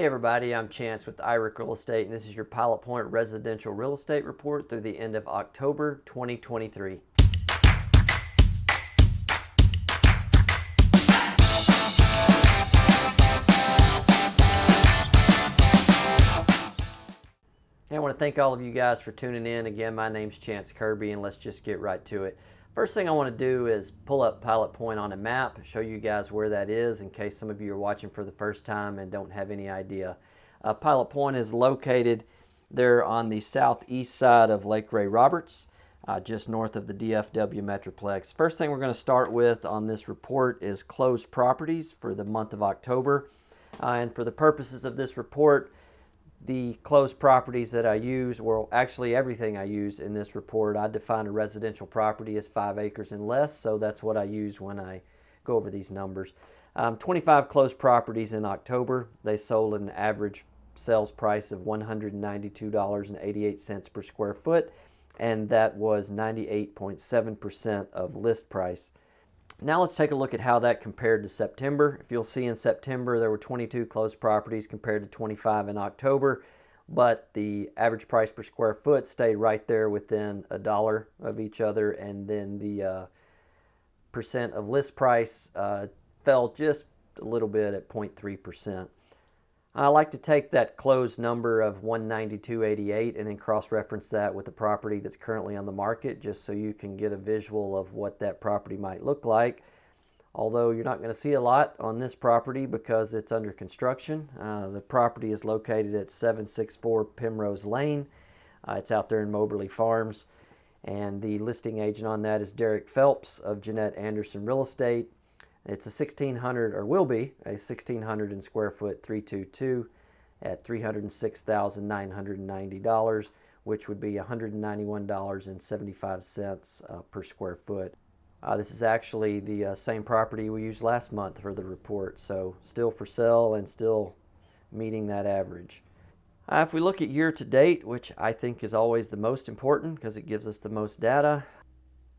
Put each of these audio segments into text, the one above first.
Hey everybody, I'm Chance with IRIC Real Estate, and this is your Pilot Point Residential Real Estate Report through the end of October 2023. Hey, I want to thank all of you guys for tuning in. Again, my name's Chance Kirby, and let's just get right to it. First thing I want to do is pull up Pilot Point on a map, show you guys where that is in case some of you are watching for the first time and don't have any idea. Pilot Point is located there on the southeast side of Lake Ray Roberts, just north of the DFW Metroplex. First thing we're going to start with on this report is closed properties for the month of October. And for the purposes of this report, the closed properties that I use, well, actually everything I use in this report, I define a residential property as 5 acres and less, so that's what I use when I go over these numbers. 25 closed properties in October. They sold at an average sales price of $192.88 per square foot, and that was 98.7% of list price. Now let's take a look at how that compared to September. If you'll see in September there were 22 closed properties compared to 25 in October, but the average price per square foot stayed right there within $1 of each other, and then the percent of list price fell just a little bit at 0.3%. I like to take that closed number of 192.88 and then cross-reference that with the property that's currently on the market, just so you can get a visual of what that property might look like. Although you're not going to see a lot on this property because it's under construction. The property is located at 764 Primrose Lane. It's out there in Moberly Farms, and the listing agent on that is Derek Phelps of Jeanette Anderson Real Estate. It's a 1,600, or will be a 1,600 and square foot 322 at $306,990, which would be $191.75 per square foot. This is actually the same property we used last month for the report, so still for sale and still meeting that average. If we look at year to date, which I think is always the most important because it gives us the most data,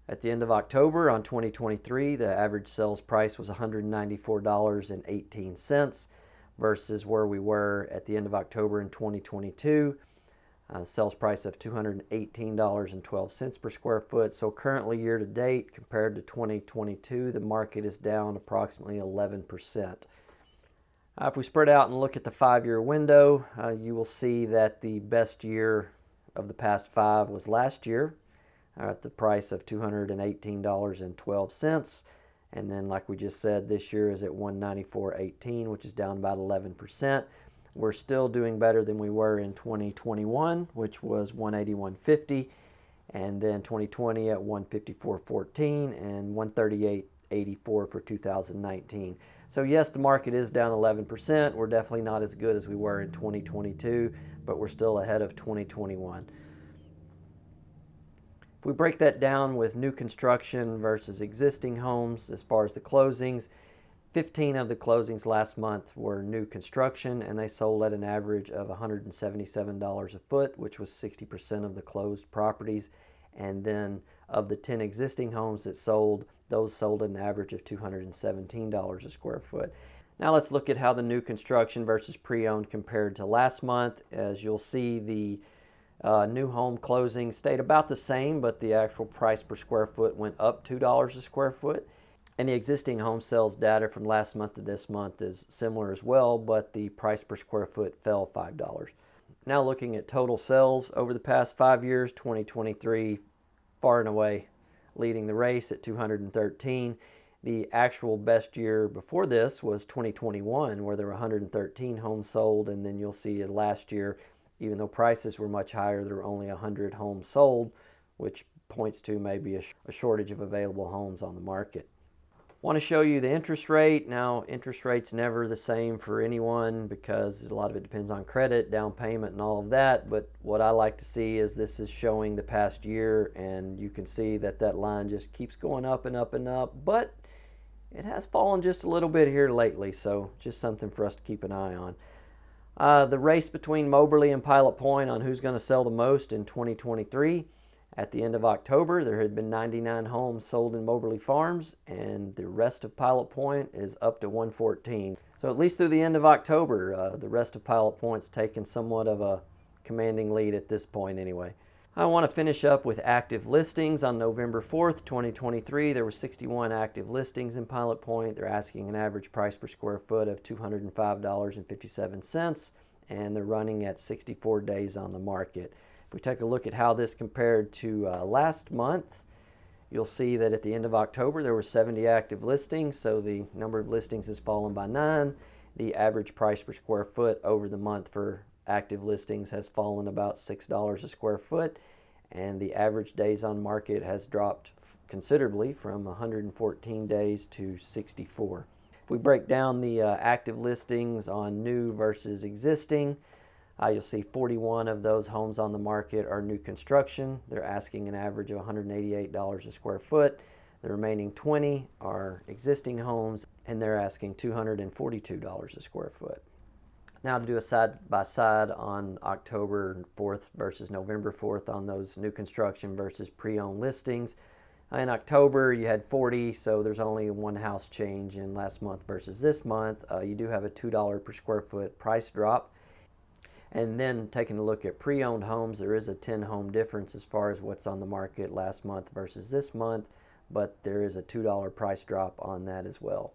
at the end of October on 2023, the average sales price was $194.18 versus where we were at the end of October in 2022, sales price of $218.12 per square foot. So currently year to date compared to 2022, the market is down approximately 11%. If we spread out and look at the 5-year window, you will see that the best year of the past 5 was last year, at the price of $218.12, and then like we just said, this year is at $194.18, which is down about 11%. We're still doing better than we were in 2021, which was $181.50, and then 2020 at $154.14 and $138.84 for 2019. So yes, the market is down 11%. We're definitely not as good as we were in 2022, but we're still ahead of 2021. If we break that down with new construction versus existing homes, as far as the closings, 15 of the closings last month were new construction, and they sold at an average of $177 a foot, which was 60% of the closed properties. And then of the 10 existing homes that sold, those sold at an average of $217 a square foot. Now let's look at how the new construction versus pre-owned compared to last month. As you'll see, the new home closings stayed about the same, but the actual price per square foot went up $2 a square foot. And the existing home sales data from last month to this month is similar as well, but the price per square foot fell $5. Now looking at total sales over the past 5 years, 2023 far and away leading the race at 213. The actual best year before this was 2021, where there were 113 homes sold, and then you'll see last year, even though prices were much higher, there were only 100 homes sold, which points to maybe a shortage of available homes on the market. I want to show you the interest rate. Now, interest rate's never the same for anyone because a lot of it depends on credit, down payment, and all of that. But what I like to see is this is showing the past year, and you can see that that line just keeps going up and up and up, but it has fallen just a little bit here lately, so just something for us to keep an eye on. The race between Moberly and Pilot Point on who's going to sell the most in 2023. At the end of October, there had been 99 homes sold in Moberly Farms, and the rest of Pilot Point is up to 114. So at least through the end of October, the rest of Pilot Point's taken somewhat of a commanding lead at this point anyway. I want to finish up with active listings. On November 4th, 2023, there were 61 active listings in Pilot Point. They're asking an average price per square foot of $205.57, and they're running at 64 days on the market. If we take a look at how this compared to last month, you'll see that at the end of October there were 70 active listings, so the number of listings has fallen by 9. The average price per square foot over the month for active listings has fallen about $6 a square foot, and the average days on market has dropped considerably from 114 days to 64. If we break down the active listings on new versus existing, you'll see 41 of those homes on the market are new construction. They're asking an average of $188 a square foot. The remaining 20 are existing homes, and they're asking $242 a square foot. Now to do a side-by-side on October 4th versus November 4th on those new construction versus pre-owned listings. In October you had 40, so there's only one house change in last month versus this month. You do have a $2 per square foot price drop. And then taking a look at pre-owned homes, there is a 10 home difference as far as what's on the market last month versus this month, but there is a $2 price drop on that as well.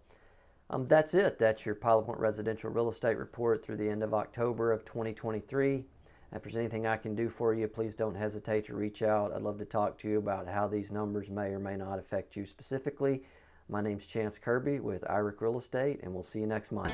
That's it. That's your Pilot Point Residential Real Estate Report through the end of October of 2023. If there's anything I can do for you, please don't hesitate to reach out. I'd love to talk to you about how these numbers may or may not affect you specifically. My name's Chance Kirby with IRIC Real Estate, and we'll see you next month.